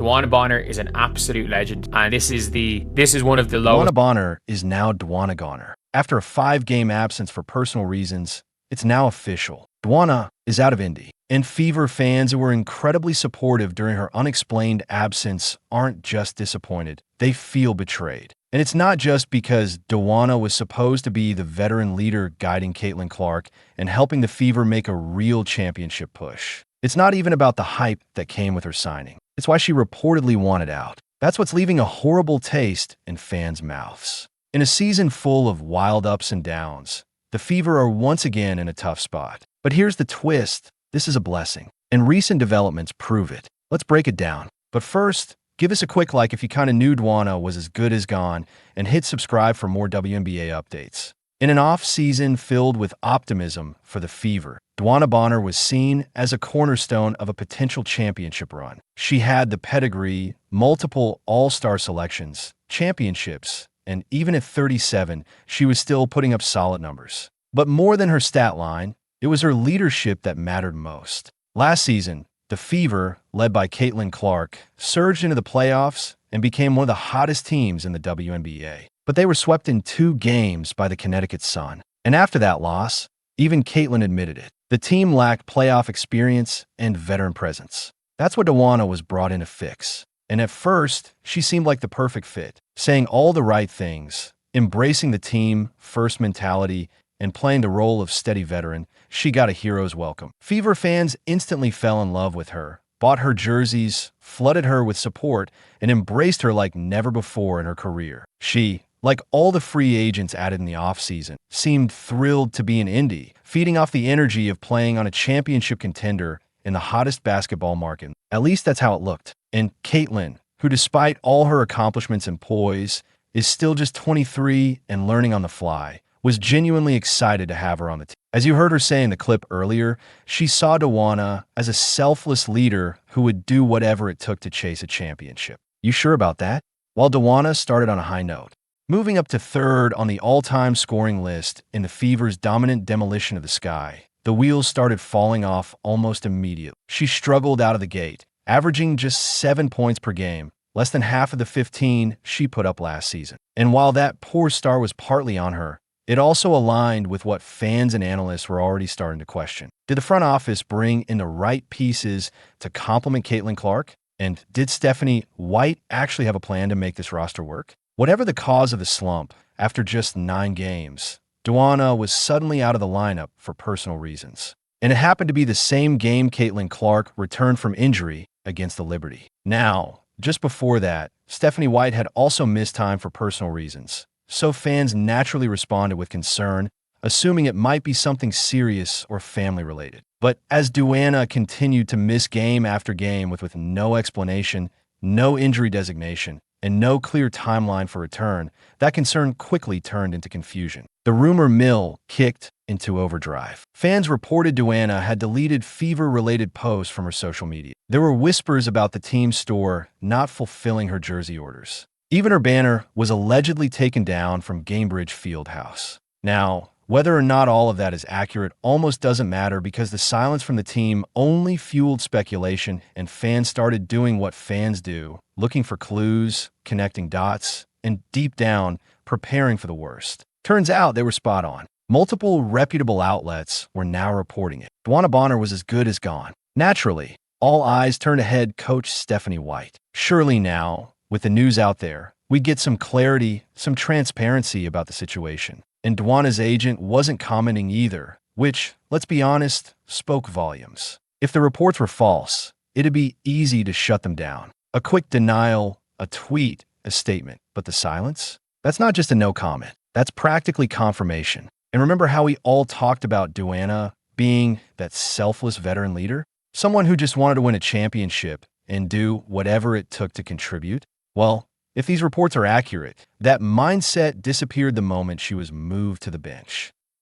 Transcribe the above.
DeWanna Bonner is an absolute legend, and this is one of the lowest. DeWanna Bonner is now DeWanna Goner. After a 5-game absence for personal reasons, it's now official. DeWanna is out of Indy, and Fever fans who were incredibly supportive during her unexplained absence aren't just disappointed, they feel betrayed. And it's not just because DeWanna was supposed to be the veteran leader guiding Caitlin Clark and helping the Fever make a real championship push. It's not even about the hype that came with her signing. It's why she reportedly wanted out. That's what's leaving a horrible taste in fans' mouths. In a season full of wild ups and downs, the Fever are once again in a tough spot. But here's the twist. This is a blessing, and recent developments prove it. Let's break it down. But first, give us a quick like if you kind of knew DeWanna was as good as gone, and hit subscribe for more WNBA updates. In an off-season filled with optimism for the Fever, DeWanna Bonner was seen as a cornerstone of a potential championship run. She had the pedigree, multiple all-star selections, championships, and even at 37, she was still putting up solid numbers. But more than her stat line, it was her leadership that mattered most. Last season, the Fever, led by Caitlin Clark, surged into the playoffs and became one of the hottest teams in the WNBA. But they were swept in 2 games by the Connecticut Sun. And after that loss, even Caitlin admitted it. The team lacked playoff experience and veteran presence. That's what DeWanna was brought in to fix. And at first, she seemed like the perfect fit, saying all the right things, embracing the team-first mentality, and playing the role of steady veteran. She got a hero's welcome. Fever fans instantly fell in love with her, bought her jerseys, flooded her with support, and embraced her like never before in her career. She, like all the free agents added in the offseason, seemed thrilled to be in Indy, feeding off the energy of playing on a championship contender in the hottest basketball market. At least that's how it looked. And Caitlin, who despite all her accomplishments and poise, is still just 23 and learning on the fly, was genuinely excited to have her on the team. As you heard her say in the clip earlier, she saw DeWanna as a selfless leader who would do whatever it took to chase a championship. You sure about that? While DeWanna started on a high note, moving up to 3rd on the all-time scoring list in the Fever's dominant demolition of the sky, the wheels started falling off almost immediately. She struggled out of the gate, averaging just 7 points per game, less than half of the 15 she put up last season. And while that poor start was partly on her, it also aligned with what fans and analysts were already starting to question. Did the front office bring in the right pieces to complement Caitlin Clark? And did Stephanie White actually have a plan to make this roster work? Whatever the cause of the slump, after just 9 games, DeWanna was suddenly out of the lineup for personal reasons. And it happened to be the same game Caitlin Clark returned from injury against the Liberty. Now, just before that, Stephanie White had also missed time for personal reasons. So fans naturally responded with concern, assuming it might be something serious or family-related. But as DeWanna continued to miss game after game with no explanation, no injury designation, and no clear timeline for return, that concern quickly turned into confusion. The rumor mill kicked into overdrive. Fans reported DeWanna had deleted Fever-related posts from her social media. There were whispers about the team store not fulfilling her jersey orders. Even her banner was allegedly taken down from Gamebridge Fieldhouse. Now, whether or not all of that is accurate almost doesn't matter because the silence from the team only fueled speculation and fans started doing what fans do, looking for clues, connecting dots, and deep down, preparing for the worst. Turns out they were spot on. Multiple reputable outlets were now reporting it. DeWanna Bonner was as good as gone. Naturally, all eyes turned to head coach Stephanie White. Surely now, with the news out there, we'd get some clarity, some transparency about the situation. And DeWanna's agent wasn't commenting either, which, let's be honest, spoke volumes. If the reports were false, it'd be easy to shut them down. A quick denial, a tweet, a statement. But the silence? That's not just a no comment. That's practically confirmation. And remember how we all talked about DeWanna being that selfless veteran leader? Someone who just wanted to win a championship and do whatever it took to contribute? Well, if these reports are accurate, that mindset disappeared the moment she was moved to the bench.